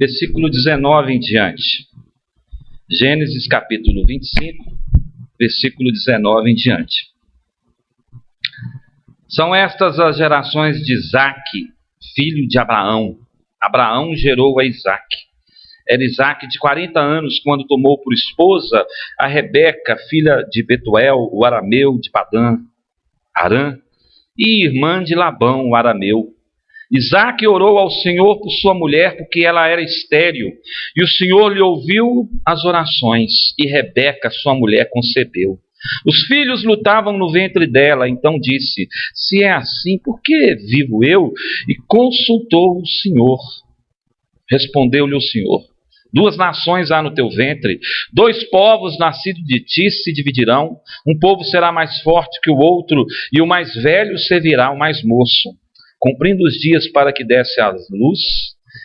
versículo 19 em diante. Gênesis capítulo 25, versículo 19 em diante. São estas as gerações de Isaque, filho de Abraão. Abraão gerou a Isaque. Era Isaque de 40 anos quando tomou por esposa a Rebeca, filha de Betuel, o arameu de Padã Arã, e irmã de Labão, o arameu. Isaque orou ao Senhor por sua mulher, porque ela era estéril, e o Senhor lhe ouviu as orações, e Rebeca, sua mulher, concebeu. Os filhos lutavam no ventre dela, então disse: se é assim, por que vivo eu? E consultou o Senhor. Respondeu-lhe o Senhor: 2 nações há no teu ventre, 2 povos nascidos de ti se dividirão, um povo será mais forte que o outro, e o mais velho servirá ao mais moço. Cumprindo os dias para que desse a luz,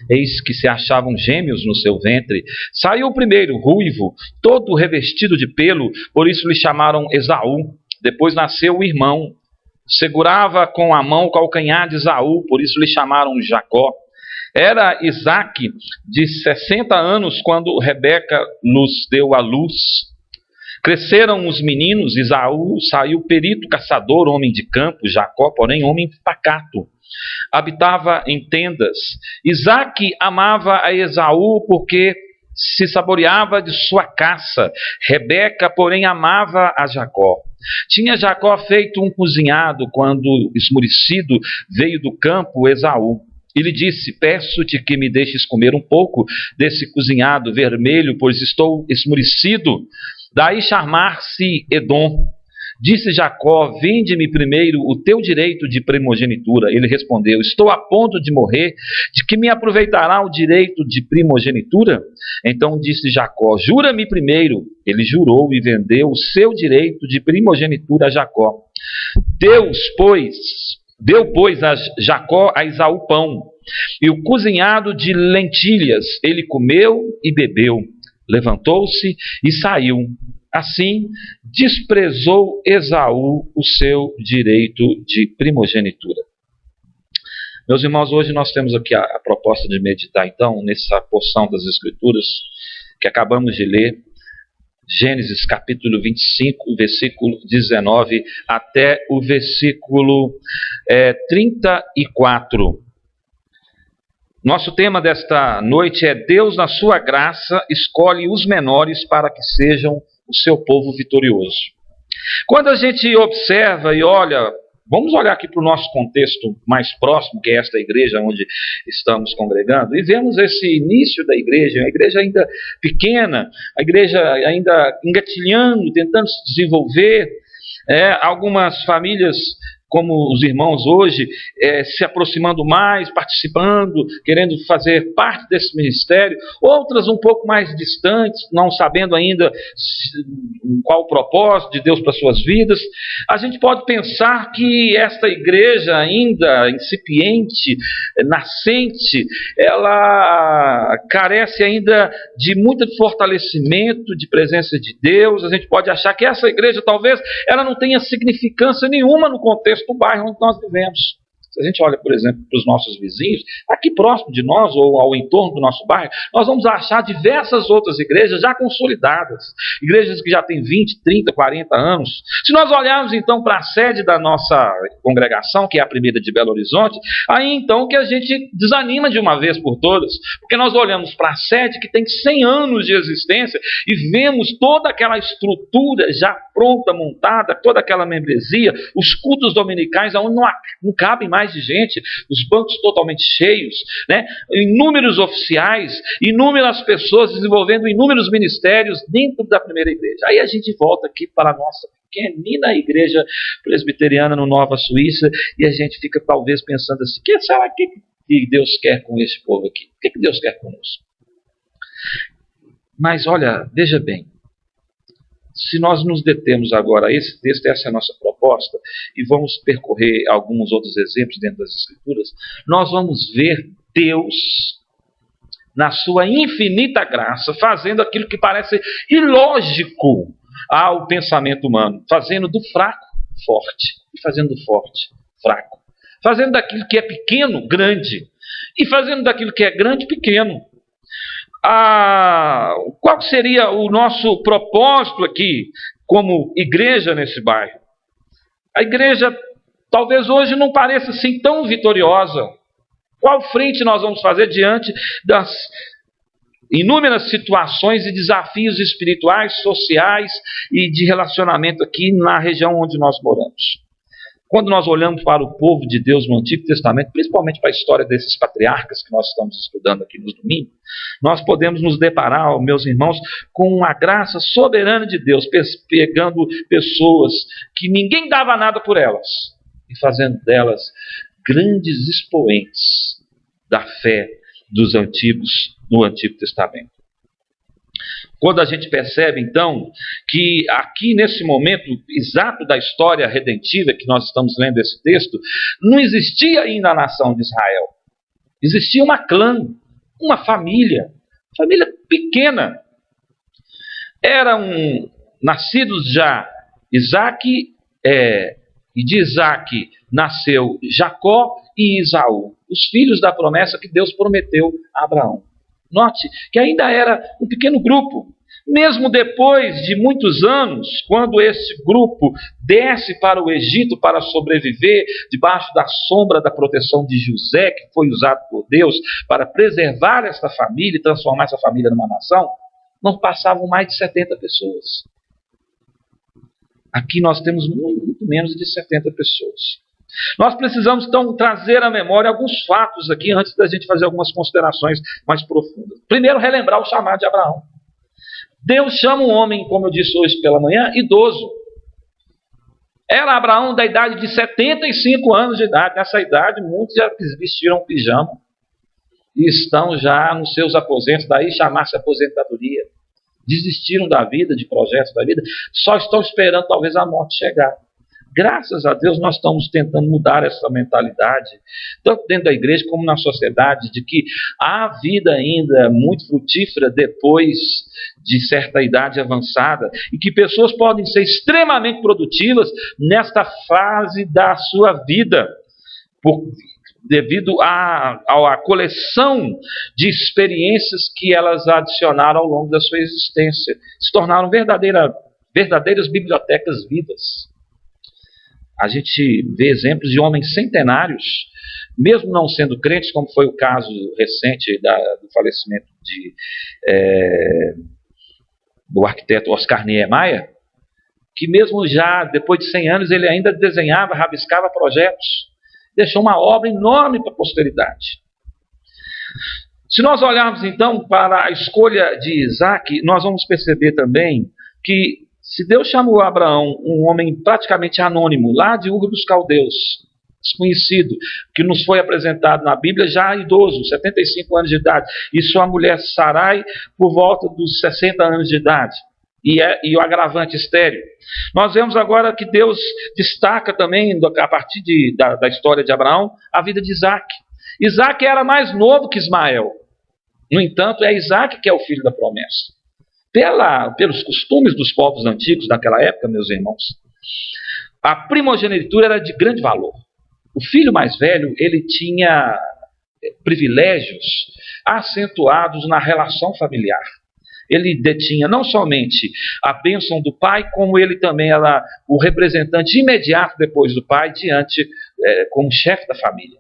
eis que se achavam gêmeos no seu ventre. Saiu o primeiro, ruivo, todo revestido de pelo, por isso lhe chamaram Esaú. Depois nasceu o irmão, segurava com a mão o calcanhar de Esaú, por isso lhe chamaram Jacó. Era Isaque de 60 anos quando Rebeca nos deu a luz. Cresceram os meninos, Esaú saiu perito caçador, homem de campo, Jacó, porém, homem pacato. Habitava em tendas. Isaque amava a Esaú porque se saboreava de sua caça. Rebeca, porém, amava a Jacó. Tinha Jacó feito um cozinhado quando, esmurecido, veio do campo Esaú. E lhe disse: peço-te que me deixes comer um pouco desse cozinhado vermelho, pois estou esmurecido. Daí chamar-se Edom. Disse Jacó: vende-me primeiro o teu direito de primogenitura. Ele respondeu: estou a ponto de morrer, de que me aproveitará o direito de primogenitura? Então disse Jacó: jura-me primeiro. Ele jurou e vendeu o seu direito de primogenitura a Jacó. Deu, pois, a Jacó a Esaú pão, e o cozinhado de lentilhas. Ele comeu e bebeu, levantou-se e saiu. Assim, desprezou Esaú o seu direito de primogenitura. Meus irmãos, hoje nós temos aqui a proposta de meditar, então, nessa porção das Escrituras que acabamos de ler, Gênesis capítulo 25, versículo 19 até o versículo 34. Nosso tema desta noite é: Deus, na sua graça, escolhe os menores para que sejam o seu povo vitorioso. Quando a gente observa e olha, vamos olhar aqui para o nosso contexto mais próximo, que é esta igreja onde estamos congregando, e vemos esse início da igreja, a igreja ainda pequena, a igreja ainda engatilhando, tentando se desenvolver, algumas famílias, como os irmãos hoje, se aproximando mais, participando, querendo fazer parte desse ministério, outras um pouco mais distantes, não sabendo ainda qual o propósito de Deus para suas vidas. A gente pode pensar que esta igreja ainda incipiente, nascente, ela carece ainda de muito fortalecimento, de presença de Deus. A gente pode achar que essa igreja talvez ela não tenha significância nenhuma no contexto do bairro onde nós vivemos. Se a gente olha, por exemplo, para os nossos vizinhos, aqui próximo de nós ou ao entorno do nosso bairro, nós vamos achar diversas outras igrejas já consolidadas, igrejas que já têm 20, 30, 40 anos. Se nós olharmos então para a sede da nossa congregação, que é a primeira de Belo Horizonte, aí então que a gente desanima de uma vez por todas, porque nós olhamos para a sede que tem 100 anos de existência e vemos toda aquela estrutura já pronta, montada, toda aquela membresia, os cultos dominicais onde não cabem mais de gente, os bancos totalmente cheios, inúmeros oficiais, inúmeras pessoas desenvolvendo inúmeros ministérios dentro da primeira igreja. Aí a gente volta aqui para a nossa pequenina igreja presbiteriana no Nova Suíça e a gente fica talvez pensando assim: que será que Deus quer com esse povo aqui? O que Deus quer conosco? Mas olha, veja bem, se nós nos detemos agora a esse texto, essa é a nossa proposta, e vamos percorrer alguns outros exemplos dentro das Escrituras, nós vamos ver Deus, na sua infinita graça, fazendo aquilo que parece ilógico ao pensamento humano, fazendo do fraco forte, e fazendo do forte fraco, fazendo daquilo que é pequeno grande, e fazendo daquilo que é grande pequeno. Qual seria o nosso propósito aqui, como igreja nesse bairro? A igreja talvez hoje não pareça assim tão vitoriosa. Qual frente nós vamos fazer diante das inúmeras situações e desafios espirituais, sociais e de relacionamento aqui na região onde nós moramos? Quando nós olhamos para o povo de Deus no Antigo Testamento, principalmente para a história desses patriarcas que nós estamos estudando aqui nos domingos, nós podemos nos deparar, meus irmãos, com a graça soberana de Deus, pegando pessoas que ninguém dava nada por elas e fazendo delas grandes expoentes da fé dos antigos no Antigo Testamento. Quando a gente percebe, então, que aqui nesse momento exato da história redentiva que nós estamos lendo esse texto, não existia ainda a nação de Israel. Existia uma clã, uma família pequena. Eram nascidos já Isaac, e de Isaac nasceu Jacó e Esaú, os filhos da promessa que Deus prometeu a Abraão. Note que ainda era um pequeno grupo. Mesmo depois de muitos anos, quando esse grupo desce para o Egito para sobreviver, debaixo da sombra da proteção de José, que foi usado por Deus para preservar essa família e transformar essa família numa nação, não passavam mais de 70 pessoas. Aqui nós temos muito menos de 70 pessoas. Nós precisamos, então, trazer à memória alguns fatos aqui, antes da gente fazer algumas considerações mais profundas. Primeiro, relembrar o chamado de Abraão. Deus chama um homem, como eu disse hoje pela manhã, idoso. Era Abraão da idade de 75 anos de idade. Nessa idade, muitos já vestiram pijama e estão já nos seus aposentos, daí chamar-se aposentadoria. Desistiram da vida, de projetos da vida, só estão esperando talvez a morte chegar. Graças a Deus nós estamos tentando mudar essa mentalidade, tanto dentro da igreja como na sociedade, de que há vida ainda muito frutífera depois de certa idade avançada, e que pessoas podem ser extremamente produtivas nesta fase da sua vida, devido à coleção de experiências que elas adicionaram ao longo da sua existência. Se tornaram verdadeiras bibliotecas vivas. A gente vê exemplos de homens centenários, mesmo não sendo crentes, como foi o caso recente do falecimento do arquiteto Oscar Niemeyer, que mesmo já depois de 100 anos ele ainda desenhava, rabiscava projetos, deixou uma obra enorme para a posteridade. Se nós olharmos então para a escolha de Isaac, nós vamos perceber também que se Deus chamou Abraão, um homem praticamente anônimo, lá de Ur dos Caldeus, desconhecido, que nos foi apresentado na Bíblia já idoso, 75 anos de idade, e sua mulher Sarai por volta dos 60 anos de idade, e o agravante estéril. Nós vemos agora que Deus destaca também, a partir da história de Abraão, a vida de Isaac. Isaac era mais novo que Ismael. No entanto, é Isaac que é o filho da promessa. Pelos costumes dos povos antigos daquela época, meus irmãos, a primogenitura era de grande valor. O filho mais velho, ele tinha privilégios acentuados na relação familiar. Ele detinha não somente a bênção do pai, como ele também era o representante imediato depois do pai, como chefe da família.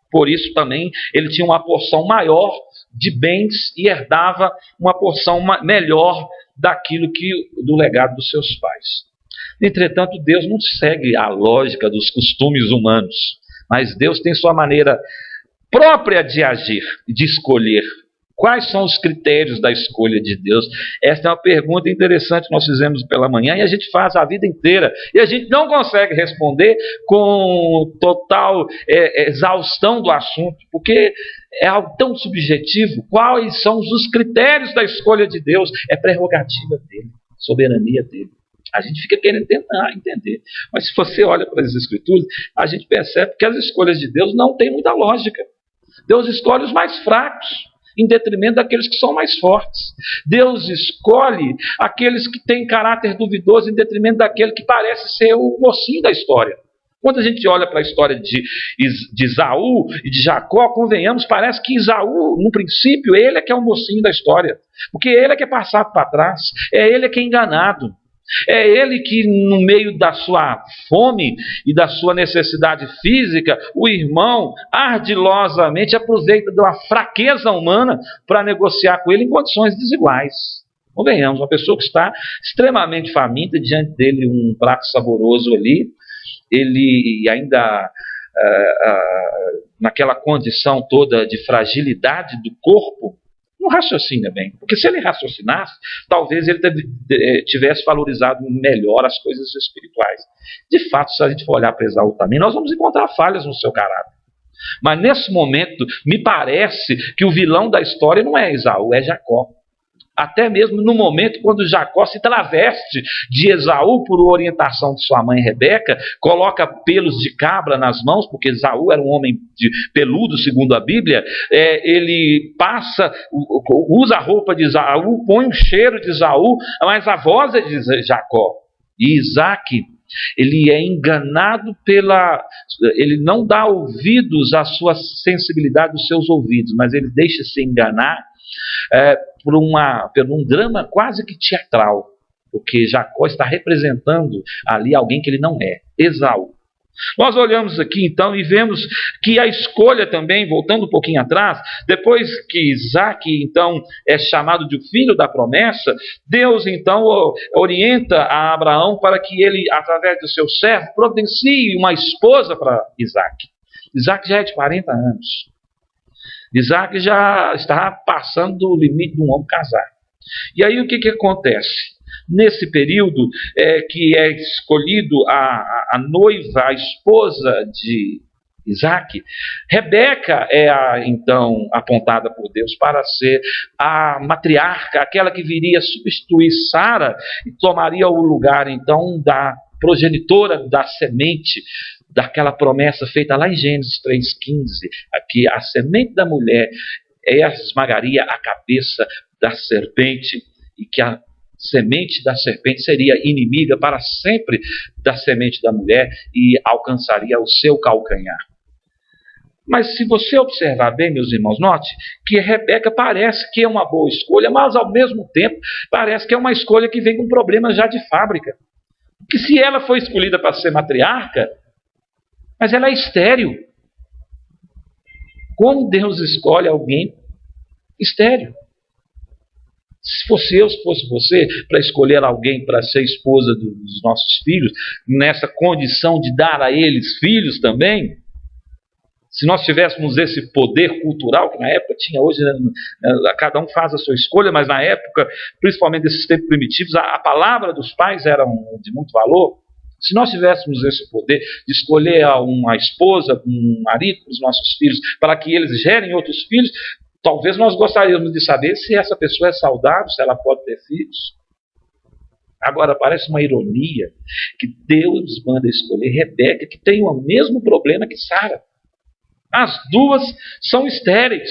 Por isso também ele tinha uma porção maior de bens e herdava uma porção melhor do legado dos seus pais. Entretanto, Deus não segue a lógica dos costumes humanos, mas Deus tem sua maneira própria de agir, de escolher. Quais são os critérios da escolha de Deus? Esta é uma pergunta interessante que nós fizemos pela manhã e a gente faz a vida inteira. E a gente não consegue responder com total exaustão do assunto, porque é algo tão subjetivo. Quais são os critérios da escolha de Deus? É prerrogativa dele, soberania dele. A gente fica querendo tentar entender. Mas se você olha para as Escrituras, a gente percebe que as escolhas de Deus não têm muita lógica. Deus escolhe os mais fracos, em detrimento daqueles que são mais fortes. Deus escolhe aqueles que têm caráter duvidoso em detrimento daquele que parece ser o mocinho da história. Quando a gente olha para a história de Esaú e de Jacó, convenhamos, parece que Esaú, no princípio, ele é que é o mocinho da história. Porque ele é que é passado para trás, é ele que é enganado. É ele que, no meio da sua fome e da sua necessidade física, o irmão ardilosamente aproveita de uma fraqueza humana para negociar com ele em condições desiguais. Convenhamos, uma pessoa que está extremamente faminta, diante dele um prato saboroso ali, ele ainda naquela condição toda de fragilidade do corpo, não raciocina bem. Porque se ele raciocinasse, talvez ele tivesse valorizado melhor as coisas espirituais. De fato, se a gente for olhar para Esaú também, nós vamos encontrar falhas no seu caráter. Mas nesse momento, me parece que o vilão da história não é Esaú, é Jacó. Até mesmo no momento quando Jacó se traveste de Esaú por orientação de sua mãe Rebeca, coloca pelos de cabra nas mãos, porque Esaú era um homem peludo, segundo a Bíblia, ele usa a roupa de Esaú, põe um cheiro de Esaú, mas a voz é de Jacó. E Isaac, ele é enganado ele não dá ouvidos à sua sensibilidade dos seus ouvidos, mas ele deixa-se enganar por um drama quase que teatral, porque Jacó está representando ali alguém que ele não é, Esaú. Nós olhamos aqui então e vemos que a escolha também, voltando um pouquinho atrás, depois que Isaac então é chamado de filho da promessa, Deus então orienta a Abraão para que ele, através do seu servo, providencie uma esposa para Isaac. Isaac já é de 40 anos. Isaac já está passando do limite de um homem casar. E aí o que acontece? Nesse período que é escolhido a noiva, a esposa de Isaac, Rebeca então apontada por Deus para ser a matriarca, aquela que viria substituir Sara e tomaria o lugar então da progenitora da semente, daquela promessa feita lá em Gênesis 3,15, que a semente da mulher esmagaria a cabeça da serpente e que a semente da serpente seria inimiga para sempre da semente da mulher e alcançaria o seu calcanhar. Mas se você observar bem, meus irmãos, note que Rebeca parece que é uma boa escolha, mas ao mesmo tempo parece que é uma escolha que vem com problemas já de fábrica. Porque se ela foi escolhida para ser matriarca, mas ela é estéril. Como Deus escolhe alguém estéril? Se fosse você, para escolher alguém para ser esposa dos nossos filhos, nessa condição de dar a eles filhos também, se nós tivéssemos esse poder cultural, que na época tinha, hoje cada um faz a sua escolha, mas na época, principalmente desses tempos primitivos, a palavra dos pais era de muito valor. Se nós tivéssemos esse poder de escolher uma esposa, um marido para os nossos filhos, para que eles gerem outros filhos, talvez nós gostaríamos de saber se essa pessoa é saudável, se ela pode ter filhos. Agora, parece uma ironia que Deus manda escolher Rebeca, que tem o mesmo problema que Sara. As duas são estéreis.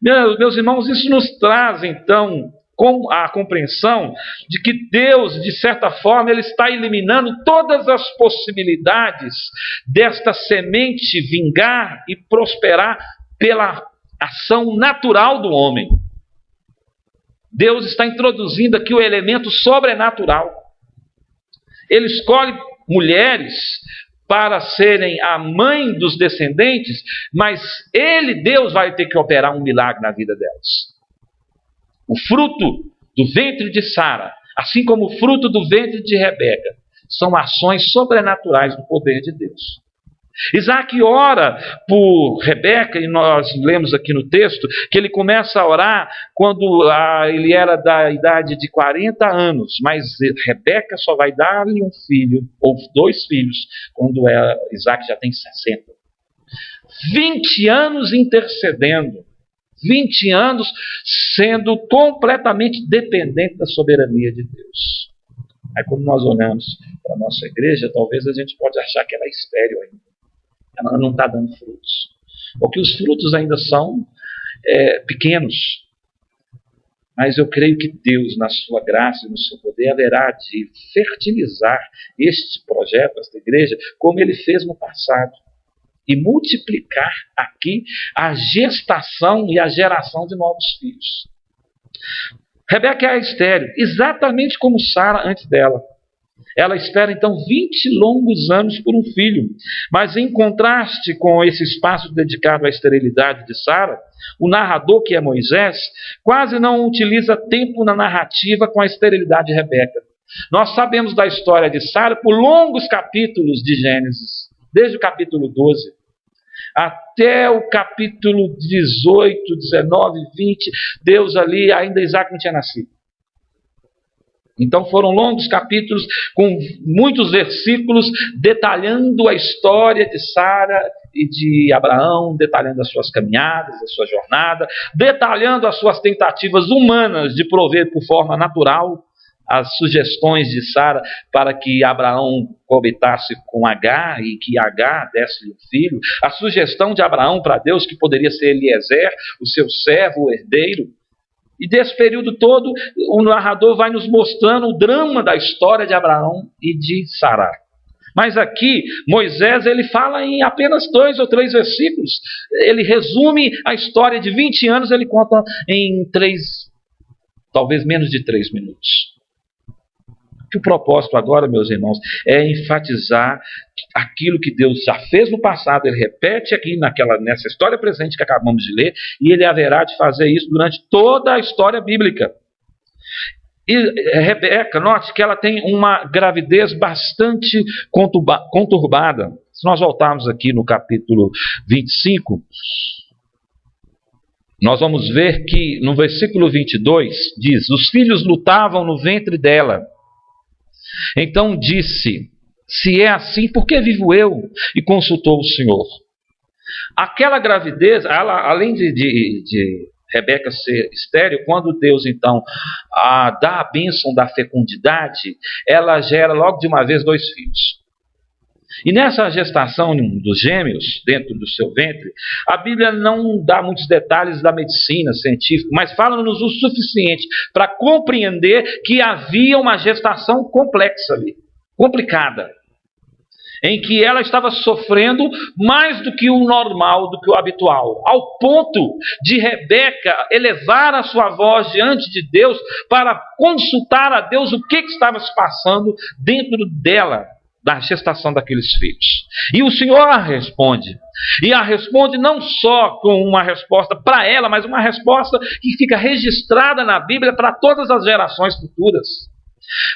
Meus irmãos, isso nos traz, então, com a compreensão de que Deus, de certa forma, Ele está eliminando todas as possibilidades desta semente vingar e prosperar pela ação natural do homem. Deus está introduzindo aqui o elemento sobrenatural. Ele escolhe mulheres para serem a mãe dos descendentes, mas Deus, vai ter que operar um milagre na vida delas. O fruto do ventre de Sara, assim como o fruto do ventre de Rebeca, são ações sobrenaturais do poder de Deus. Isaac ora por Rebeca, e nós lemos aqui no texto que ele começa a orar quando ele era da idade de 40 anos, mas Rebeca só vai dar-lhe um filho, ou 2 filhos, quando Isaac já tem 60. 20 anos intercedendo, 20 anos sendo completamente dependente da soberania de Deus. Aí quando nós olhamos para a nossa igreja, talvez a gente pode achar que ela é estéril ainda. Ela não está dando frutos. Ou que os frutos ainda são pequenos. Mas eu creio que Deus, na sua graça e no seu poder, haverá de fertilizar este projeto, esta igreja, como ele fez no passado. E multiplicar aqui a gestação e a geração de novos filhos. Rebeca é estéril, exatamente como Sara antes dela. Ela espera então 20 longos anos por um filho. Mas em contraste com esse espaço dedicado à esterilidade de Sara, o narrador, que é Moisés, quase não utiliza tempo na narrativa com a esterilidade de Rebeca. Nós sabemos da história de Sara por longos capítulos de Gênesis, desde o capítulo 12 até o capítulo 18, 19, 20, Deus ali, ainda Isaac não tinha nascido. Então foram longos capítulos com muitos versículos detalhando a história de Sara e de Abraão, detalhando as suas caminhadas, a sua jornada, detalhando as suas tentativas humanas de prover por forma natural as sugestões de Sara para que Abraão coabitasse com Agar e que Agar desse-lhe um filho, a sugestão de Abraão para Deus que poderia ser Eliezer, o seu servo, o herdeiro. E desse período todo, o narrador vai nos mostrando o drama da história de Abraão e de Sara. Mas aqui, Moisés, ele fala em apenas 2 ou 3 versículos. Ele resume a história de 20 anos, ele conta em 3, talvez menos de 3 minutos. Que o propósito agora, meus irmãos, é enfatizar aquilo que Deus já fez no passado, ele repete aqui nessa história presente que acabamos de ler, e ele haverá de fazer isso durante toda a história bíblica. E Rebeca, note que ela tem uma gravidez bastante conturbada. Se nós voltarmos aqui no capítulo 25, nós vamos ver que no versículo 22 diz: os filhos lutavam no ventre dela. Então disse: se é assim, por que vivo eu? E consultou o Senhor. Aquela gravidez, ela, além de Rebeca ser estéril, quando Deus então dá a bênção da fecundidade, ela gera logo de uma vez 2 filhos. E nessa gestação dos gêmeos, dentro do seu ventre, a Bíblia não dá muitos detalhes da medicina científica, mas fala-nos o suficiente para compreender que havia uma gestação complexa ali, complicada, em que ela estava sofrendo mais do que o normal, do que o habitual, ao ponto de Rebeca elevar a sua voz diante de Deus para consultar a Deus o que estava se passando dentro dela, da gestação daqueles filhos. E o Senhor a responde. E a responde não só com uma resposta para ela, mas uma resposta que fica registrada na Bíblia para todas as gerações futuras.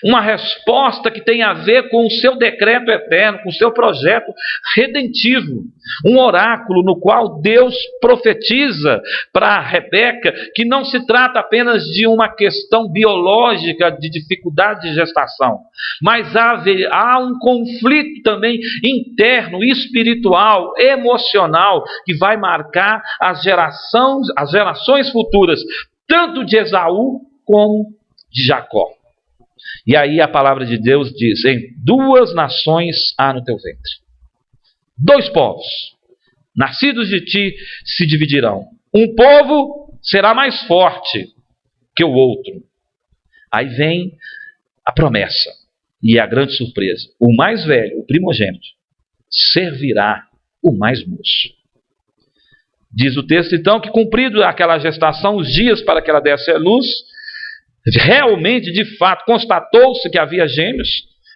Uma resposta que tem a ver com o seu decreto eterno, com o seu projeto redentivo. Um oráculo no qual Deus profetiza para Rebeca que não se trata apenas de uma questão biológica de dificuldade de gestação, mas há um conflito também interno, espiritual, emocional, que vai marcar as gerações futuras, tanto de Esaú como de Jacó. E aí a palavra de Deus diz: em 2 nações há no teu ventre. 2 povos, nascidos de ti, se dividirão. Um povo será mais forte que o outro. Aí vem a promessa, e a grande surpresa: o mais velho, o primogênito, servirá o mais moço. Diz o texto então que, cumprido aquela gestação, os dias para que ela desse a luz, realmente, de fato, constatou-se que havia gêmeos.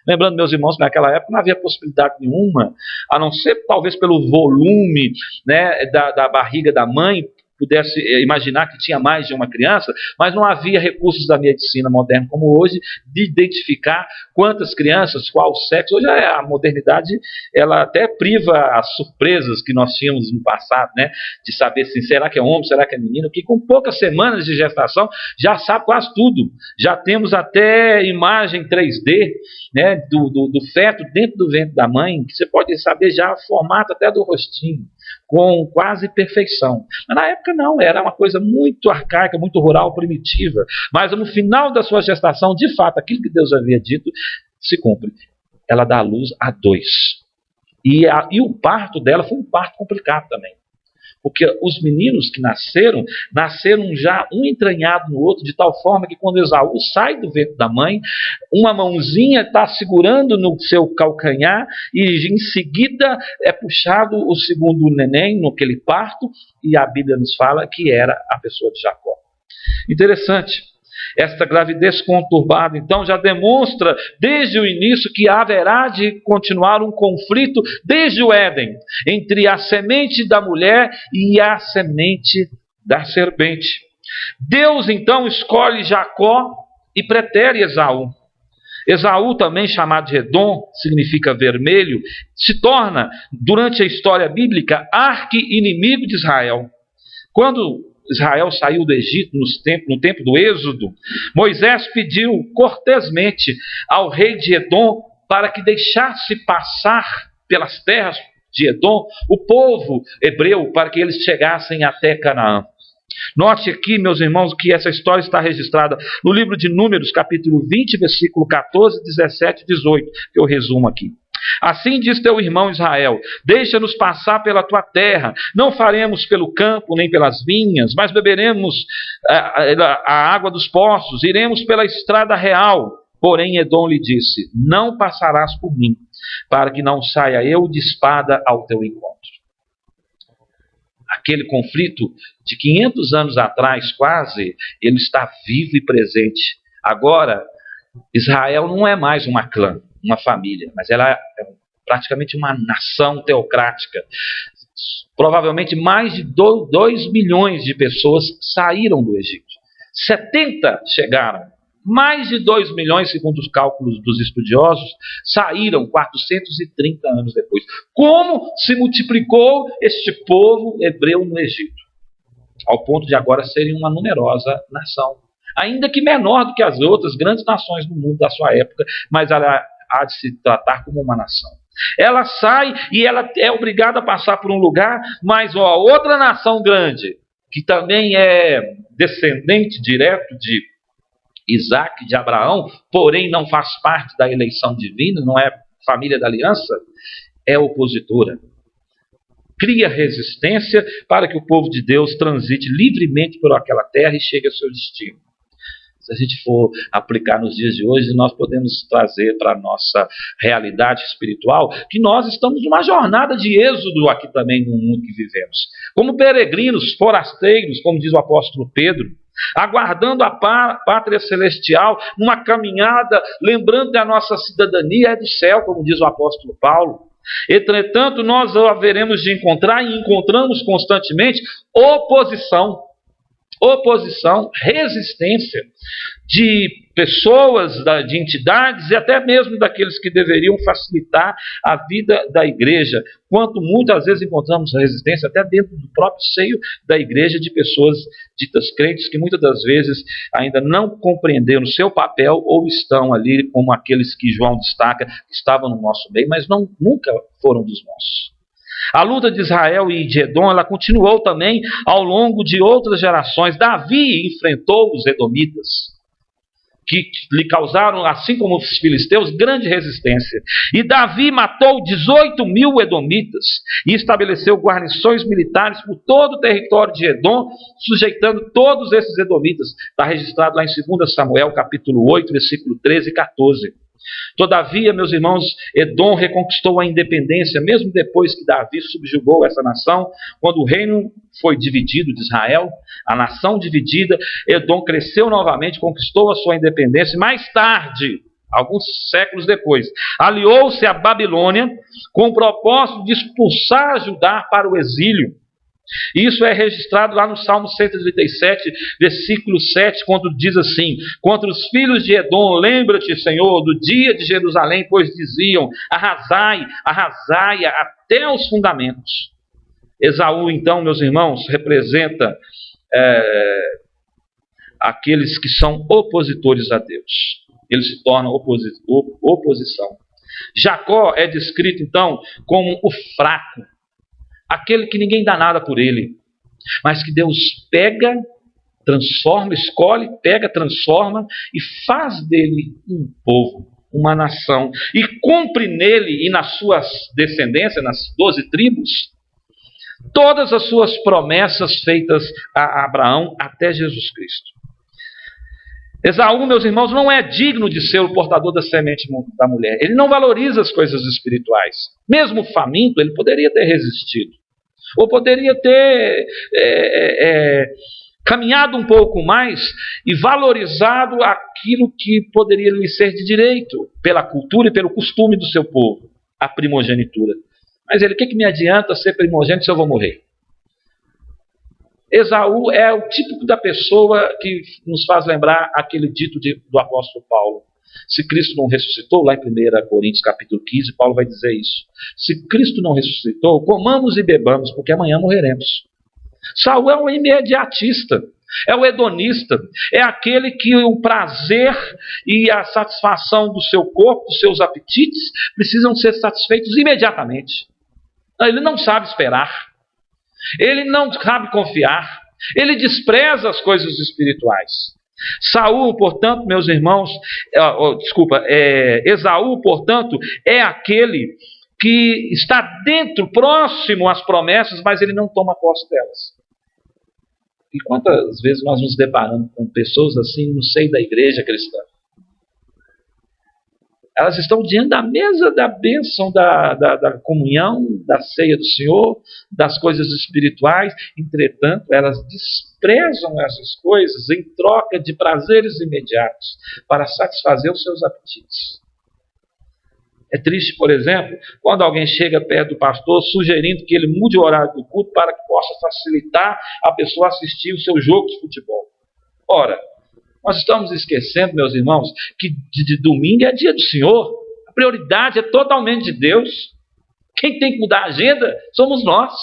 Lembrando, meus irmãos, que naquela época não havia possibilidade nenhuma, a não ser talvez pelo volume, né, da barriga da mãe, pudesse imaginar que tinha mais de uma criança, mas não havia recursos da medicina moderna como hoje de identificar quantas crianças, qual sexo. Hoje a modernidade, ela até priva as surpresas que nós tínhamos no passado, né, de saber se será que é homem, será que é menino, que com poucas semanas de gestação já sabe quase tudo. Já temos até imagem 3D, né, do feto dentro do ventre da mãe, que você pode saber já o formato até do rostinho, com quase perfeição. Mas na época não, era uma coisa muito arcaica, muito rural, primitiva. Mas no final da sua gestação, de fato, aquilo que Deus havia dito se cumpre. Ela dá à luz a 2. E o parto dela foi um parto complicado também. Porque os meninos que nasceram já um entranhado no outro, de tal forma que quando Esaú sai do ventre da mãe, uma mãozinha está segurando no seu calcanhar e em seguida é puxado o segundo neném naquele parto, e a Bíblia nos fala que era a pessoa de Jacó. Interessante. Esta gravidez conturbada, então, já demonstra desde o início que haverá de continuar um conflito desde o Éden, entre a semente da mulher e a semente da serpente. Deus, então, escolhe Jacó e pretere Esaú. Esaú, também chamado de Edom, significa vermelho, se torna, durante a história bíblica, arqui-inimigo de Israel. Quando Israel saiu do Egito no tempo do Êxodo, Moisés pediu cortesmente ao rei de Edom para que deixasse passar pelas terras de Edom o povo hebreu, para que eles chegassem até Canaã. Note aqui, meus irmãos, que essa história está registrada no livro de Números, capítulo 20, versículo 14, 17 e 18, que eu resumo aqui. Assim diz teu irmão Israel: deixa-nos passar pela tua terra, não faremos pelo campo nem pelas vinhas, mas beberemos a água dos poços, iremos pela estrada real. Porém Edom lhe disse: não passarás por mim, para que não saia eu de espada ao teu encontro. Aquele conflito de 500 anos atrás, quase, ele está vivo e presente. Agora, Israel não é mais uma clã, uma família, mas ela é praticamente uma nação teocrática. Provavelmente mais de 2 milhões de pessoas saíram do Egito. 70 chegaram. Mais de 2 milhões, segundo os cálculos dos estudiosos, saíram 430 anos depois. Como se multiplicou este povo hebreu no Egito? Ao ponto de agora serem uma numerosa nação. Ainda que menor do que as outras grandes nações do mundo da sua época, mas ela há de se tratar como uma nação. Ela sai e ela é obrigada a passar por um lugar, mas outra nação grande, que também é descendente direto de Isaac, de Abraão, porém não faz parte da eleição divina, não é família da aliança, é opositora. Cria resistência para que o povo de Deus transite livremente por aquela terra e chegue ao seu destino. Se a gente for aplicar nos dias de hoje, nós podemos trazer para a nossa realidade espiritual que nós estamos numa jornada de êxodo aqui também no mundo que vivemos. Como peregrinos, forasteiros, como diz o apóstolo Pedro, aguardando a pátria celestial, numa caminhada, lembrando que a nossa cidadania é do céu, como diz o apóstolo Paulo. Entretanto, nós haveremos de encontrar, e encontramos constantemente, oposição, resistência de pessoas, de entidades e até mesmo daqueles que deveriam facilitar a vida da igreja. Quanto muitas vezes encontramos resistência até dentro do próprio seio da igreja, de pessoas ditas crentes que muitas das vezes ainda não compreenderam o seu papel ou estão ali como aqueles que João destaca, que estavam no nosso meio, mas nunca foram dos nossos. A luta de Israel e de Edom, ela continuou também ao longo de outras gerações. Davi enfrentou os edomitas, que lhe causaram, assim como os filisteus, grande resistência. E Davi matou 18 mil edomitas e estabeleceu guarnições militares por todo o território de Edom, sujeitando todos esses edomitas. Está registrado lá em 2 Samuel, capítulo 8, versículo 13 e 14. Todavia, meus irmãos, Edom reconquistou a independência, mesmo depois que Davi subjugou essa nação. Quando o reino foi dividido de Israel, a nação dividida, Edom cresceu novamente, conquistou a sua independência. Mais tarde, alguns séculos depois, aliou-se à Babilônia com o propósito de expulsar Judá para o exílio. Isso é registrado lá no Salmo 137, versículo 7, quando diz assim: contra os filhos de Edom, lembra-te, Senhor, do dia de Jerusalém, pois diziam: arrasai, arrasai-a até os fundamentos. Esaú, então, meus irmãos, representa aqueles que são opositores a Deus. Eles se tornam oposição. Jacó é descrito, então, como o fraco, aquele que ninguém dá nada por ele, mas que Deus pega, transforma, escolhe, pega, transforma e faz dele um povo, uma nação, e cumpre nele e nas suas descendências, nas 12 tribos, todas as suas promessas feitas a Abraão até Jesus Cristo. Esaú, meus irmãos, não é digno de ser o portador da semente da mulher. Ele não valoriza as coisas espirituais. Mesmo faminto, ele poderia ter resistido. Ou poderia ter caminhado um pouco mais e valorizado aquilo que poderia lhe ser de direito, pela cultura e pelo costume do seu povo, a primogenitura. Mas ele, o que me adianta ser primogênito se eu vou morrer? Esaú é o típico da pessoa que nos faz lembrar aquele dito do apóstolo Paulo. Se Cristo não ressuscitou, lá em 1 Coríntios capítulo 15, Paulo vai dizer isso. Se Cristo não ressuscitou, comamos e bebamos, porque amanhã morreremos. Saul é um imediatista, é o hedonista, é aquele que o prazer e a satisfação do seu corpo, dos seus apetites, precisam ser satisfeitos imediatamente. Ele não sabe esperar. Ele não sabe confiar, ele despreza as coisas espirituais. Saul, portanto, meus irmãos, Esaú, portanto, é aquele que está dentro, próximo às promessas, mas ele não toma posse delas. E quantas vezes nós nos deparamos com pessoas assim no seio da igreja cristã? Elas estão diante da mesa da bênção, da comunhão, da ceia do Senhor, das coisas espirituais. Entretanto, elas desprezam essas coisas em troca de prazeres imediatos para satisfazer os seus apetites. É triste, por exemplo, quando alguém chega perto do pastor sugerindo que ele mude o horário do culto para que possa facilitar a pessoa assistir o seu jogo de futebol. Ora, nós estamos esquecendo, meus irmãos, que de domingo é dia do Senhor. A prioridade é totalmente de Deus. Quem tem que mudar a agenda somos nós.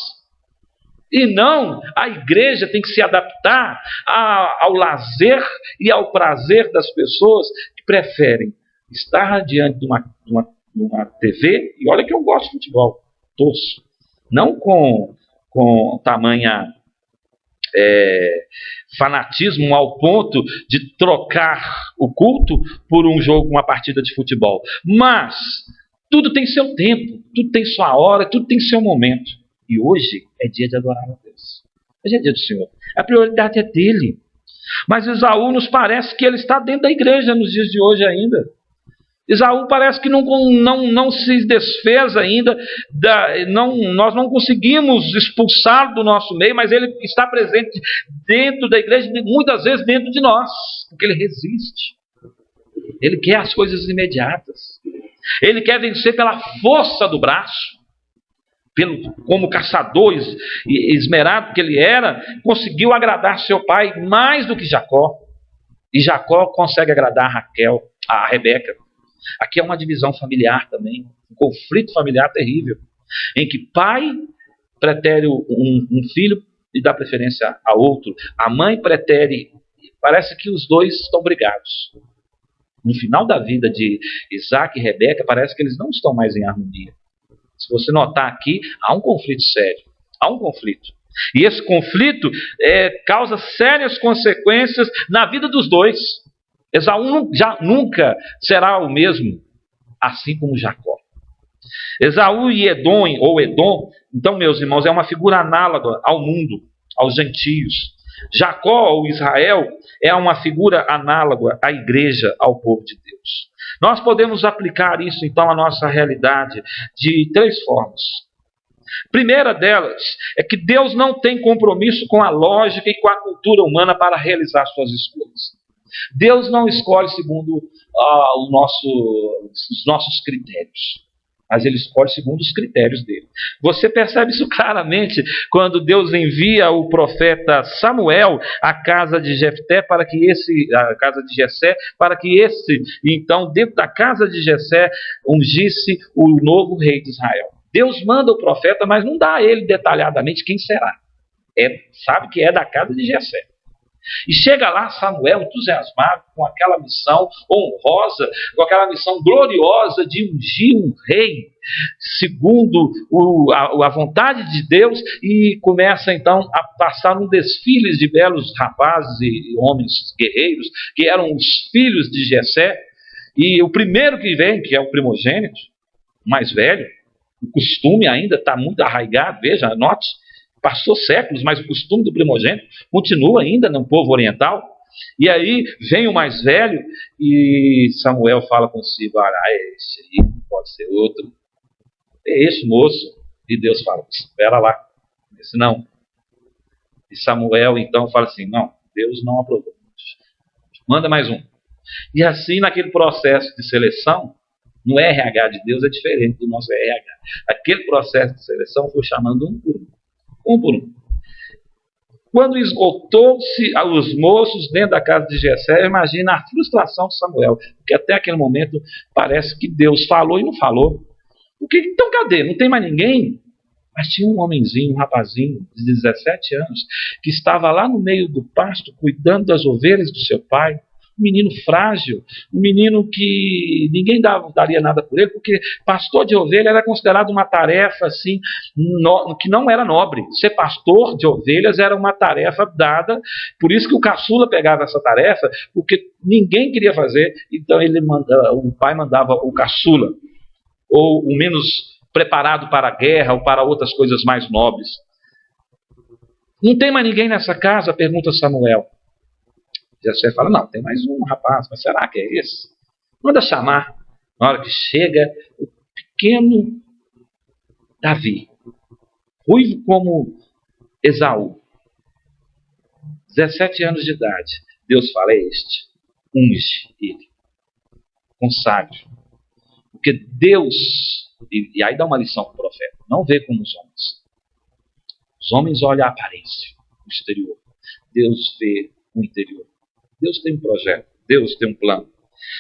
E não, a igreja tem que se adaptar ao lazer e ao prazer das pessoas que preferem estar diante de uma TV. E olha que eu gosto de futebol, torço. Não com tamanha fanatismo ao ponto de trocar o culto por um jogo, uma partida de futebol. Mas tudo tem seu tempo, tudo tem sua hora, tudo tem seu momento. E hoje é dia de adorar a Deus. Hoje é dia do Senhor. A prioridade é dele. Mas Esaú nos parece que ele está dentro da igreja nos dias de hoje ainda. Esaú parece que não se desfez ainda, nós não conseguimos expulsá-lo do nosso meio, mas ele está presente dentro da igreja, muitas vezes dentro de nós, porque ele resiste. Ele quer as coisas imediatas. Ele quer vencer pela força do braço. Como caçador esmerado que ele era, conseguiu agradar seu pai mais do que Jacó. E Jacó consegue agradar a Rebeca. Aqui é uma divisão familiar também, um conflito familiar terrível, em que pai pretere um filho e dá preferência a outro, a mãe pretere, parece que os dois estão brigados. No final da vida de Isaac e Rebeca, parece que eles não estão mais em harmonia. Se você notar aqui, há um conflito sério, há um conflito. E esse conflito causa sérias consequências na vida dos dois. Esaú nunca será o mesmo, assim como Jacó. Esaú e Edom, então, meus irmãos, é uma figura análoga ao mundo, aos gentios. Jacó, ou Israel, é uma figura análoga à igreja, ao povo de Deus. Nós podemos aplicar isso, então, à nossa realidade de 3 formas. Primeira delas é que Deus não tem compromisso com a lógica e com a cultura humana para realizar suas escolhas. Deus não escolhe segundo os nossos critérios, mas Ele escolhe segundo os critérios dele. Você percebe isso claramente quando Deus envia o profeta Samuel à casa de Jefté para que Jessé, então, dentro da casa de Jessé, ungisse o novo rei de Israel. Deus manda o profeta, mas não dá a ele detalhadamente quem será. Sabe que é da casa de Jessé. E chega lá Samuel entusiasmado com aquela missão honrosa, com aquela missão gloriosa de ungir um rei segundo a vontade de Deus, e começa então a passar um desfile de belos rapazes e homens guerreiros que eram os filhos de Jessé. E o primeiro que vem, que é o primogênito, mais velho, o costume ainda está muito arraigado, veja, note, passou séculos, mas o costume do primogênito continua ainda no povo oriental. E aí vem o mais velho e Samuel fala consigo: é esse aí, não pode ser outro. É esse moço. E Deus fala: espera lá, esse não. E Samuel então fala assim: não, Deus não aprovou. Manda mais um. E assim, naquele processo de seleção, no RH de Deus é diferente do nosso RH. Aquele processo de seleção foi chamando um por um. Um por um. Quando esgotou-se os moços dentro da casa de Jessé, imagina a frustração de Samuel, porque até aquele momento parece que Deus falou e não falou. Porque, então cadê? Não tem mais ninguém? Mas tinha um homenzinho, um rapazinho de 17 anos, que estava lá no meio do pasto, cuidando das ovelhas do seu pai. Um menino frágil, um menino que ninguém daria nada por ele, porque pastor de ovelha era considerado uma tarefa assim, que não era nobre. Ser pastor de ovelhas era uma tarefa dada, por isso que o caçula pegava essa tarefa, porque ninguém queria fazer, então o pai mandava o caçula, ou o menos preparado para a guerra ou para outras coisas mais nobres. Não tem mais ninguém nessa casa? Pergunta Samuel. Jessé fala: não, tem mais um rapaz, mas será que é esse? Manda chamar. Na hora que chega o pequeno Davi, ruivo como Esaú, 17 anos de idade. Deus fala: é este, unge ele, consagre. Porque Deus, e aí dá uma lição para o profeta, não vê como os homens. Os homens olham a aparência, o exterior. Deus vê o interior. Deus tem um projeto, Deus tem um plano.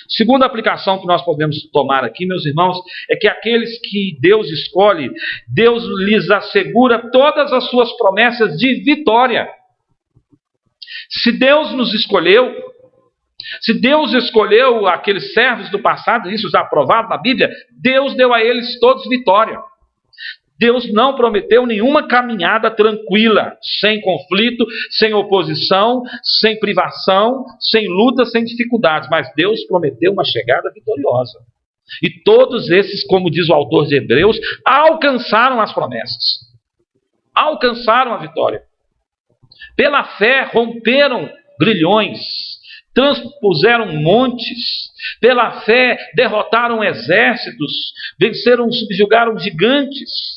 Segunda aplicação que nós podemos tomar aqui, meus irmãos, é que aqueles que Deus escolhe, Deus lhes assegura todas as suas promessas de vitória. Se Deus nos escolheu, se Deus escolheu aqueles servos do passado, isso já aprovado na Bíblia, Deus deu a eles todos vitória. Deus não prometeu nenhuma caminhada tranquila, sem conflito, sem oposição, sem privação, sem luta, sem dificuldades. Mas Deus prometeu uma chegada vitoriosa. E todos esses, como diz o autor de Hebreus, alcançaram as promessas. Alcançaram a vitória. Pela fé, romperam grilhões, transpuseram montes. Pela fé, derrotaram exércitos, venceram, subjugaram gigantes.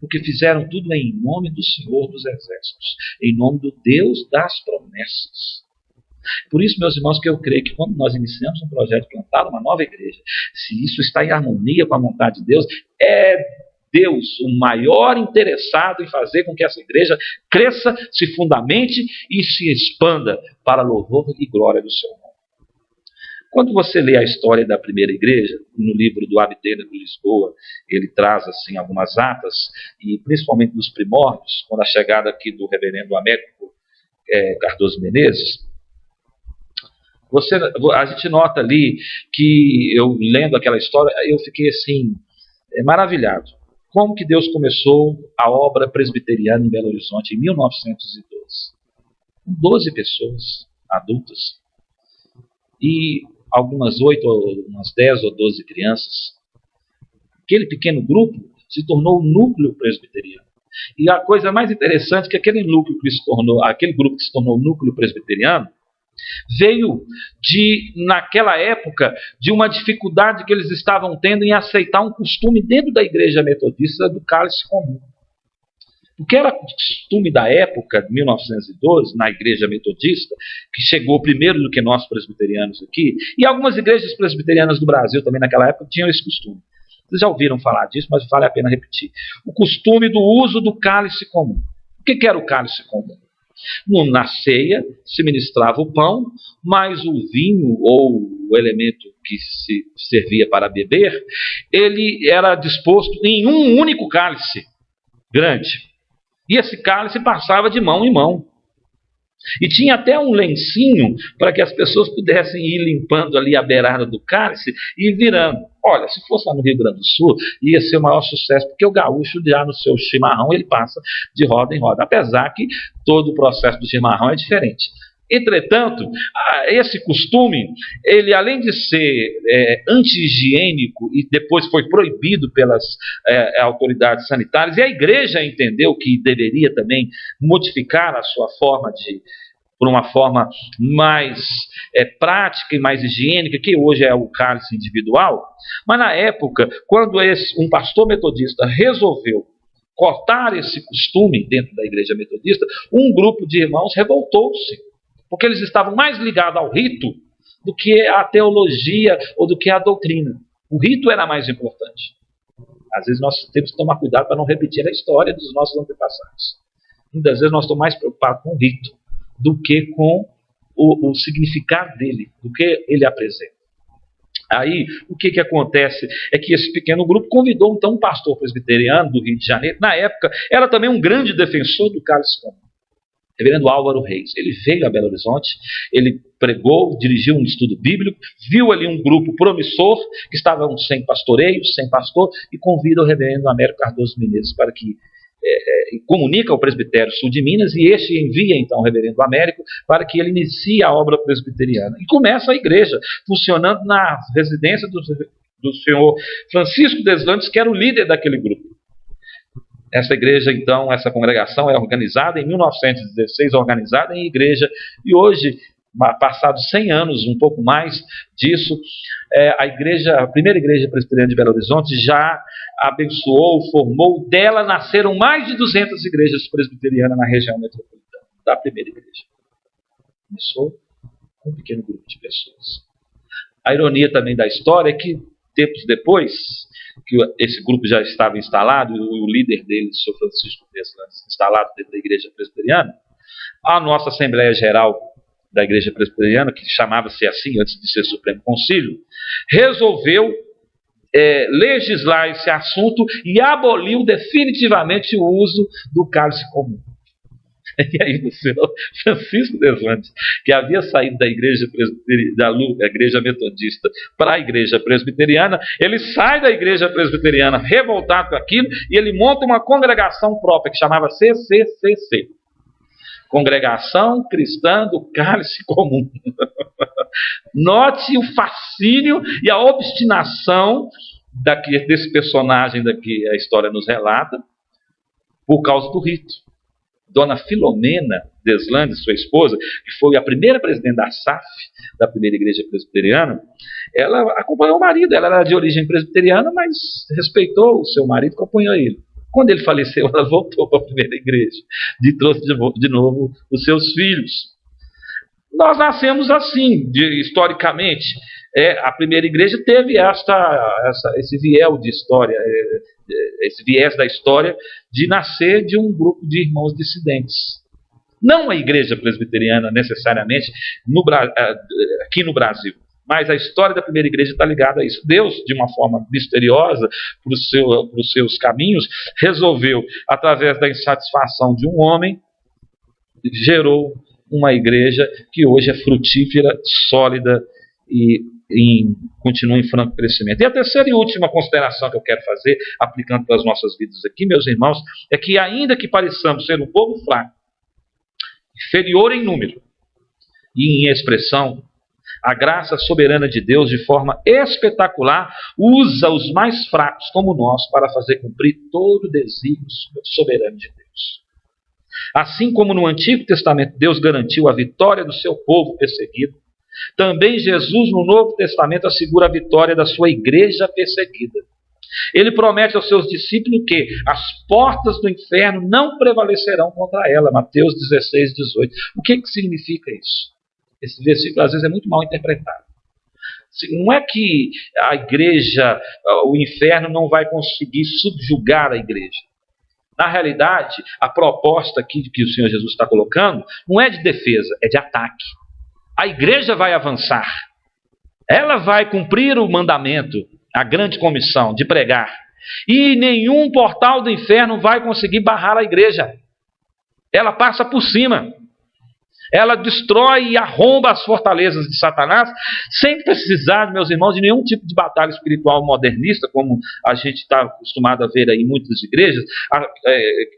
Porque fizeram tudo em nome do Senhor dos Exércitos, em nome do Deus das promessas. Por isso, meus irmãos, que eu creio que quando nós iniciamos um projeto de plantar uma nova igreja, se isso está em harmonia com a vontade de Deus, é Deus o maior interessado em fazer com que essa igreja cresça, se fundamente e se expanda para louvor e glória do seu nome. Quando você lê a história da primeira igreja, no livro do Abdeira de Lisboa, ele traz assim algumas atas, e principalmente dos primórdios, quando a chegada aqui do reverendo Américo Cardoso Menezes, a gente nota ali que, eu lendo aquela história, eu fiquei assim, maravilhado. Como que Deus começou a obra presbiteriana em Belo Horizonte em 1912? Com 12 pessoas adultas. E algumas 8, umas 10 ou 12 crianças. Aquele pequeno grupo se tornou o núcleo presbiteriano. E a coisa mais interessante é que aquele grupo que se tornou o núcleo presbiteriano veio naquela época, de uma dificuldade que eles estavam tendo em aceitar um costume dentro da igreja metodista do cálice comum. Porque era costume da época, de 1912, na igreja metodista, que chegou primeiro do que nós presbiterianos aqui, e algumas igrejas presbiterianas do Brasil também naquela época tinham esse costume. Vocês já ouviram falar disso, mas vale a pena repetir. O costume do uso do cálice comum. O que era o cálice comum? Na ceia se ministrava o pão, mas o vinho ou o elemento que se servia para beber, ele era disposto em um único cálice grande. E esse cálice passava de mão em mão. E tinha até um lencinho para que as pessoas pudessem ir limpando ali a beirada do cálice e virando. Olha, se fosse lá no Rio Grande do Sul, ia ser o maior sucesso, porque o gaúcho já no seu chimarrão, ele passa de roda em roda. Apesar que todo o processo do chimarrão é diferente. Entretanto, esse costume, ele além de ser anti-higiênico e depois foi proibido pelas autoridades sanitárias, e a igreja entendeu que deveria também modificar a sua forma por uma forma mais prática e mais higiênica, que hoje é o cálice individual, mas na época, quando um pastor metodista resolveu cortar esse costume dentro da igreja metodista, um grupo de irmãos revoltou-se, porque eles estavam mais ligados ao rito do que à teologia ou do que à doutrina. O rito era mais importante. Às vezes nós temos que tomar cuidado para não repetir a história dos nossos antepassados. Muitas vezes nós estamos mais preocupados com o rito do que com o significado dele, do que ele apresenta. Aí, o que acontece é que esse pequeno grupo convidou então um pastor presbiteriano do Rio de Janeiro. Na época, era também um grande defensor do cálice comum, reverendo Álvaro Reis. Ele veio a Belo Horizonte, ele pregou, dirigiu um estudo bíblico, viu ali um grupo promissor, que estavam sem pastoreio, sem pastor, e convida o reverendo Américo Cardoso Menezes para que comunica ao presbitério sul de Minas, e este envia então o reverendo Américo para que ele inicie a obra presbiteriana. E começa a igreja funcionando na residência do senhor Francisco Deslandes, que era o líder daquele grupo. Essa igreja, então, essa congregação é organizada em 1916, organizada em igreja, e hoje, passados 100 anos, um pouco mais disso, a primeira igreja presbiteriana de Belo Horizonte já abençoou, formou, dela nasceram mais de 200 igrejas presbiterianas na região metropolitana, da primeira igreja. Começou com um pequeno grupo de pessoas. A ironia também da história é que, tempos depois, que esse grupo já estava instalado, o líder dele, o senhor Francisco Deslandes, instalado dentro da igreja presbiteriana, a nossa Assembleia Geral da igreja presbiteriana, que chamava-se assim antes de ser Supremo Concílio, resolveu legislar esse assunto e aboliu definitivamente o uso do cálice comum. E aí o senhor Francisco Deslandes, que havia saído da igreja metodista para a igreja presbiteriana, ele sai da igreja presbiteriana revoltado com aquilo e ele monta uma congregação própria que chamava CCCC, Congregação Cristã do Cálice Comum. Note o fascínio e a obstinação desse personagem que a história nos relata por causa do rito. Dona Filomena Deslandes, sua esposa, que foi a primeira presidente da SAF, da primeira igreja presbiteriana, ela acompanhou o marido. Ela era de origem presbiteriana, mas respeitou o seu marido, acompanhou ele. Quando ele faleceu, ela voltou para a primeira igreja e trouxe de novo os seus filhos. Nós nascemos assim, historicamente. A primeira igreja teve esse viés de história, esse viés da história de nascer de um grupo de irmãos dissidentes. Não a igreja presbiteriana necessariamente aqui no Brasil, mas a história da primeira igreja está ligada a isso. Deus, de uma forma misteriosa, para os seus caminhos, resolveu, através da insatisfação de um homem, gerou uma igreja que hoje é frutífera, sólida e continua em franco crescimento. E a terceira e última consideração que eu quero fazer, aplicando para as nossas vidas aqui, meus irmãos, é que ainda que pareçamos ser um povo fraco, inferior em número e em expressão, a graça soberana de Deus, de forma espetacular, usa os mais fracos como nós para fazer cumprir todo o desígnio soberano de Deus. Assim como no Antigo Testamento Deus garantiu a vitória do seu povo perseguido, também Jesus no Novo Testamento assegura a vitória da sua igreja perseguida. Ele promete aos seus discípulos que as portas do inferno não prevalecerão contra ela. Mateus 16, 18. O que significa isso? Esse versículo às vezes é muito mal interpretado. Não é que a igreja, o inferno não vai conseguir subjugar a igreja. Na realidade, a proposta aqui que o Senhor Jesus está colocando não é de defesa, é de ataque. A igreja vai avançar. Ela vai cumprir o mandamento, a grande comissão de pregar. E nenhum portal do inferno vai conseguir barrar a igreja. Ela passa por cima. Ela destrói e arromba as fortalezas de Satanás, sem precisar, meus irmãos, de nenhum tipo de batalha espiritual modernista, como a gente está acostumado a ver aí em muitas igrejas,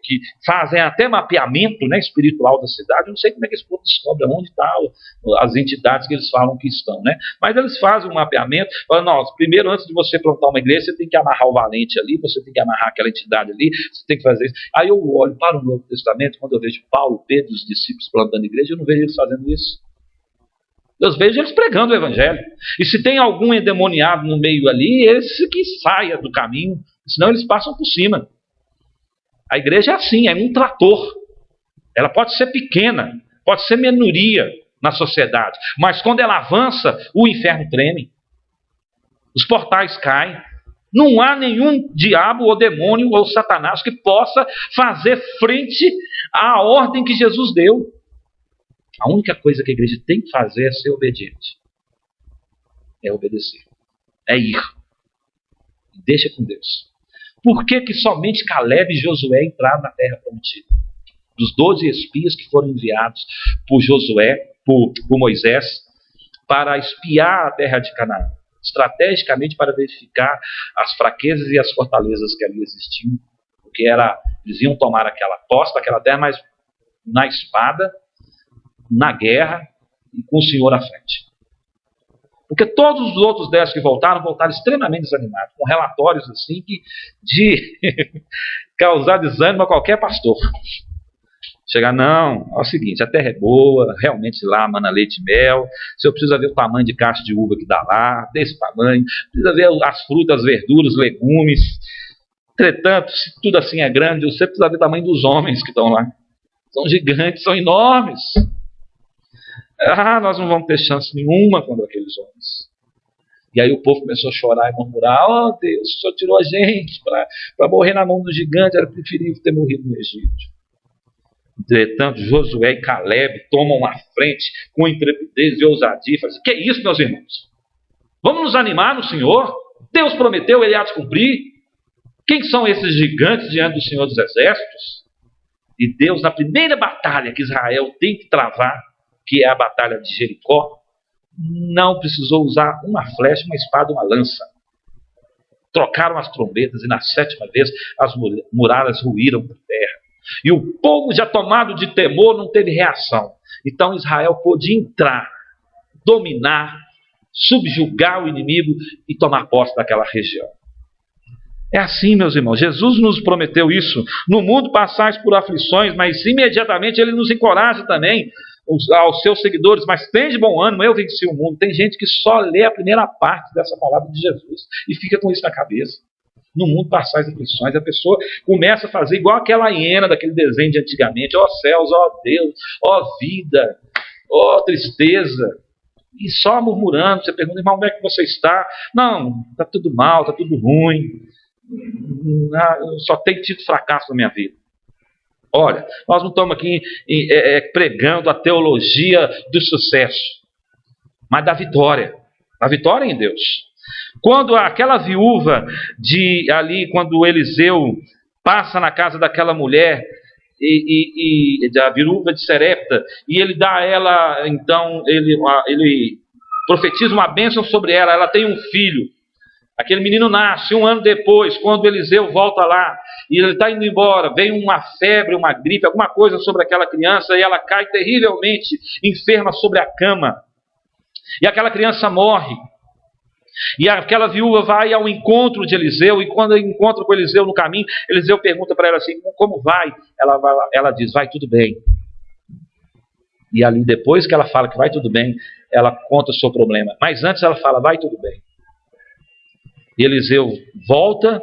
que fazem até mapeamento, né, espiritual da cidade. Eu não sei como é que esse povo descobre onde estão as entidades que eles falam que estão, né? Mas eles fazem um mapeamento, falam, não, primeiro, antes de você plantar uma igreja, você tem que amarrar o valente ali, você tem que amarrar aquela entidade ali, você tem que fazer isso. Aí eu olho para o Novo Testamento, quando eu vejo Paulo, Pedro, os discípulos plantando igreja, eu não vejo eles fazendo isso. Eu vejo eles pregando o evangelho. E se tem algum endemoniado no meio ali, esse que saia do caminho, senão eles passam por cima. A igreja é assim, é um trator. Ela pode ser pequena, pode ser minoria na sociedade, mas quando ela avança, o inferno treme. Os portais caem. Não há nenhum diabo ou demônio ou satanás que possa fazer frente à ordem que Jesus deu. A única coisa que a igreja tem que fazer é ser obediente. É obedecer. É ir. Deixa com Deus. Por que somente Caleb e Josué entraram na terra prometida? Dos 12 espias que foram enviados por Josué, por Moisés, para espiar a terra de Canaã. Estrategicamente para verificar as fraquezas e as fortalezas que ali existiam. Porque eles iam tomar aquela posse, aquela terra, mas na espada, na guerra e com o Senhor à frente. Porque todos os outros 10 que voltaram extremamente desanimados, com relatórios assim de causar desânimo a qualquer pastor. Chegar, não, é o seguinte, a terra é boa, realmente lá mana leite e mel, você precisa ver o tamanho de caixa de uva que dá lá, desse tamanho, precisa ver as frutas, verduras, legumes. Entretanto, se tudo assim é grande, você precisa ver o tamanho dos homens que estão lá. São gigantes, são enormes. Nós não vamos ter chance nenhuma contra aqueles homens. E aí o povo começou a chorar e murmurar, oh Deus, o Senhor tirou a gente para morrer na mão do gigante, era preferível ter morrido no Egito. Entretanto, Josué e Caleb tomam a frente com intrepidez e ousadia e falam, que é isso, meus irmãos? Vamos nos animar no Senhor? Deus prometeu, Ele há de cumprir. Quem são esses gigantes diante do Senhor dos Exércitos? E Deus, na primeira batalha que Israel tem que travar, que é a batalha de Jericó, não precisou usar uma flecha, uma espada, uma lança. Trocaram as trombetas e na 7ª vez as muralhas ruíram por terra. E o povo, já tomado de temor, não teve reação. Então Israel pôde entrar, dominar, subjugar o inimigo e tomar posse daquela região. É assim, meus irmãos, Jesus nos prometeu isso. No mundo passais por aflições, mas imediatamente Ele nos encoraja também aos seus seguidores, mas tem de bom ânimo, eu venci o mundo. Tem gente que só lê a primeira parte dessa palavra de Jesus e fica com isso na cabeça. No mundo passais aflições, a pessoa começa a fazer igual aquela hiena daquele desenho de antigamente, ó céus, ó Deus, ó vida, ó tristeza, e só murmurando. Você pergunta, irmão, como é que você está? Não, está tudo mal, está tudo ruim, eu só tenho tido fracasso na minha vida. Olha, nós não estamos aqui pregando a teologia do sucesso, mas da vitória em Deus. Quando aquela viúva quando Eliseu passa na casa daquela mulher, a viúva de Serepta, e ele dá a ela, então, ele profetiza uma bênção sobre ela, ela tem um filho. Aquele menino nasce 1 ano depois, quando Eliseu volta lá, e ele está indo embora, vem uma febre, uma gripe, alguma coisa sobre aquela criança, e ela cai terrivelmente enferma sobre a cama. E aquela criança morre. E aquela viúva vai ao encontro de Eliseu, e quando encontra com Eliseu no caminho, Eliseu pergunta para ela assim, como vai? Ela diz, vai tudo bem. E ali, depois que ela fala que vai tudo bem, ela conta o seu problema. Mas antes ela fala, vai tudo bem. E Eliseu volta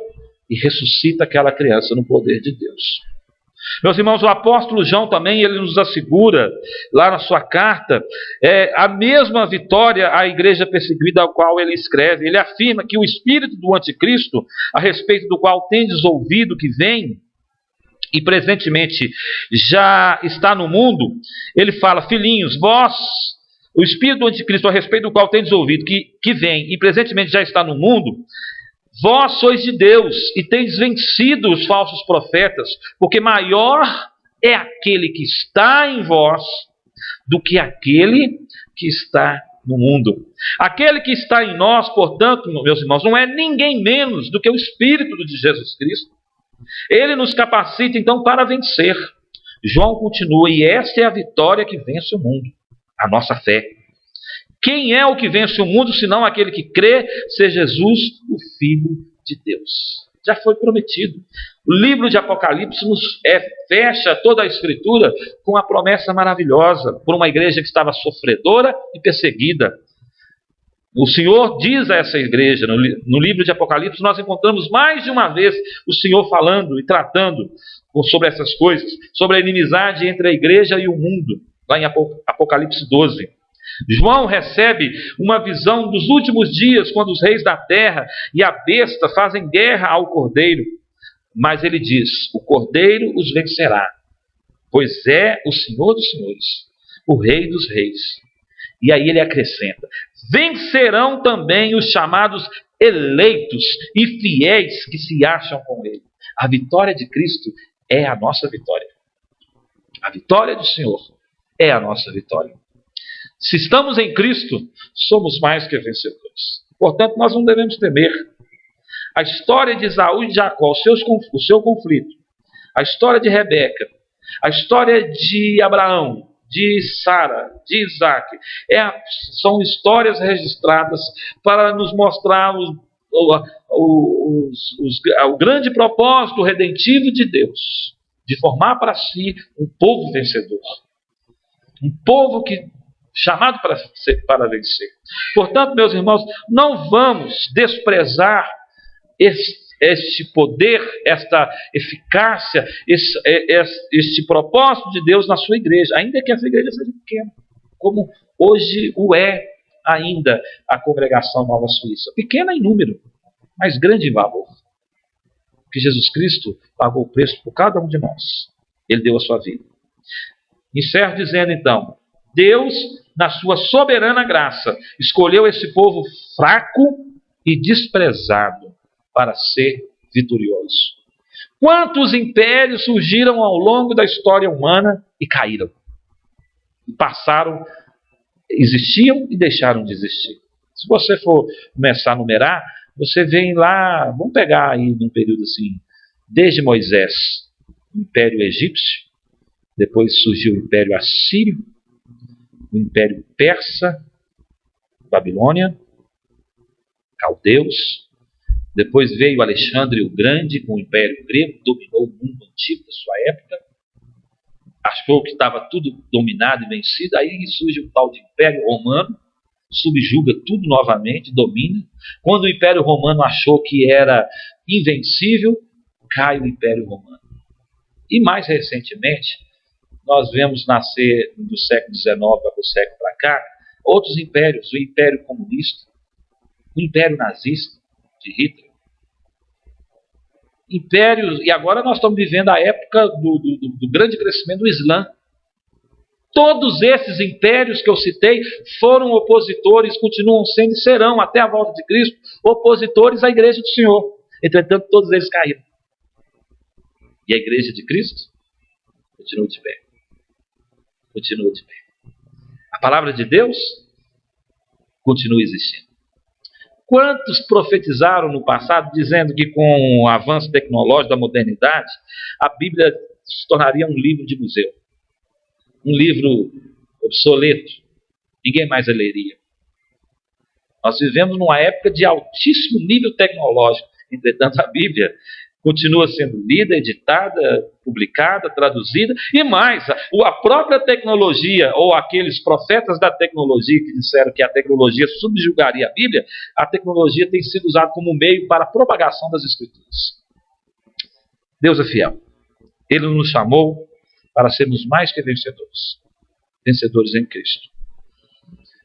e ressuscita aquela criança no poder de Deus. Meus irmãos, o apóstolo João também, ele nos assegura, lá na sua carta, a mesma vitória à igreja perseguida ao qual ele escreve. Ele afirma que o espírito do anticristo, a respeito do qual tendes ouvido que vem, e presentemente já está no mundo, ele fala, filhinhos, vós, o espírito do anticristo, a respeito do qual tendes ouvido que vem, e presentemente já está no mundo, vós sois de Deus e tendes vencido os falsos profetas, porque maior é aquele que está em vós do que aquele que está no mundo. Aquele que está em nós, portanto, meus irmãos, não é ninguém menos do que o Espírito de Jesus Cristo. Ele nos capacita, então, para vencer. João continua, e esta é a vitória que vence o mundo, a nossa fé. Quem é o que vence o mundo, senão aquele que crê ser Jesus, o Filho de Deus? Já foi prometido. O livro de Apocalipse fecha toda a Escritura com uma promessa maravilhosa por uma igreja que estava sofredora e perseguida. O Senhor diz a essa igreja, no livro de Apocalipse, nós encontramos mais de uma vez o Senhor falando e tratando sobre essas coisas, sobre a inimizade entre a igreja e o mundo, lá em Apocalipse 12. João recebe uma visão dos últimos dias, quando os reis da terra e a besta fazem guerra ao Cordeiro. Mas ele diz, o Cordeiro os vencerá, pois é o Senhor dos senhores, o Rei dos reis. E aí ele acrescenta, vencerão também os chamados eleitos e fiéis que se acham com ele. A vitória de Cristo é a nossa vitória. A vitória do Senhor é a nossa vitória. Se estamos em Cristo, somos mais que vencedores. Portanto, nós não devemos temer. A história de Esaú e de Jacó, o seu conflito, a história de Rebeca, a história de Abraão, de Sara, de Isaac, são histórias registradas para nos mostrar o grande propósito redentivo de Deus, de formar para si um povo vencedor. Um povo chamado para vencer. Portanto, meus irmãos, não vamos desprezar este poder, esta eficácia, este propósito de Deus na sua igreja, ainda que essa igreja seja pequena, como hoje o é ainda a congregação Nova Suíça. Pequena em número, mas grande em valor. Porque Jesus Cristo pagou o preço por cada um de nós. Ele deu a sua vida. Encerro dizendo então, Deus, na sua soberana graça, escolheu esse povo fraco e desprezado para ser vitorioso. Quantos impérios surgiram ao longo da história humana e caíram? E passaram, existiam e deixaram de existir. Se você for começar a numerar, você vem lá, vamos pegar aí num período assim, desde Moisés, o Império Egípcio, depois surgiu o Império Assírio, o Império Persa, Babilônia, Caldeus. Depois veio Alexandre o Grande com o Império Grego, dominou o mundo antigo da sua época. Achou que estava tudo dominado e vencido. Aí surge o tal de Império Romano, subjuga tudo novamente, domina. Quando o Império Romano achou que era invencível, cai o Império Romano. E mais recentemente, nós vemos nascer do século XIX para o século para cá, outros impérios, o Império Comunista, o Império Nazista de Hitler, impérios, e agora nós estamos vivendo a época do grande crescimento do Islã. Todos esses impérios que eu citei foram opositores, continuam sendo e serão até a volta de Cristo, opositores à igreja do Senhor. Entretanto, todos eles caíram. E a igreja de Cristo continua de pé. Continua de pé. A palavra de Deus continua existindo. Quantos profetizaram no passado dizendo que com o avanço tecnológico da modernidade, a Bíblia se tornaria um livro de museu? Um livro obsoleto. Ninguém mais a leria. Nós vivemos numa época de altíssimo nível tecnológico. Entretanto, a Bíblia continua sendo lida, editada, publicada, traduzida, e mais, a própria tecnologia, ou aqueles profetas da tecnologia que disseram que a tecnologia subjugaria a Bíblia, a tecnologia tem sido usada como meio para a propagação das Escrituras. Deus é fiel. Ele nos chamou para sermos mais que vencedores. Vencedores em Cristo.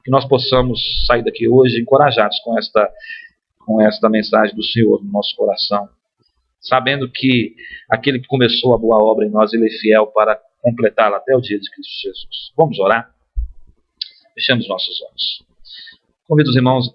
Que nós possamos sair daqui hoje encorajados com esta mensagem do Senhor no nosso coração, sabendo que aquele que começou a boa obra em nós, ele é fiel para completá-la até o dia de Cristo Jesus. Vamos orar? Fechamos nossos olhos. Convido os irmãos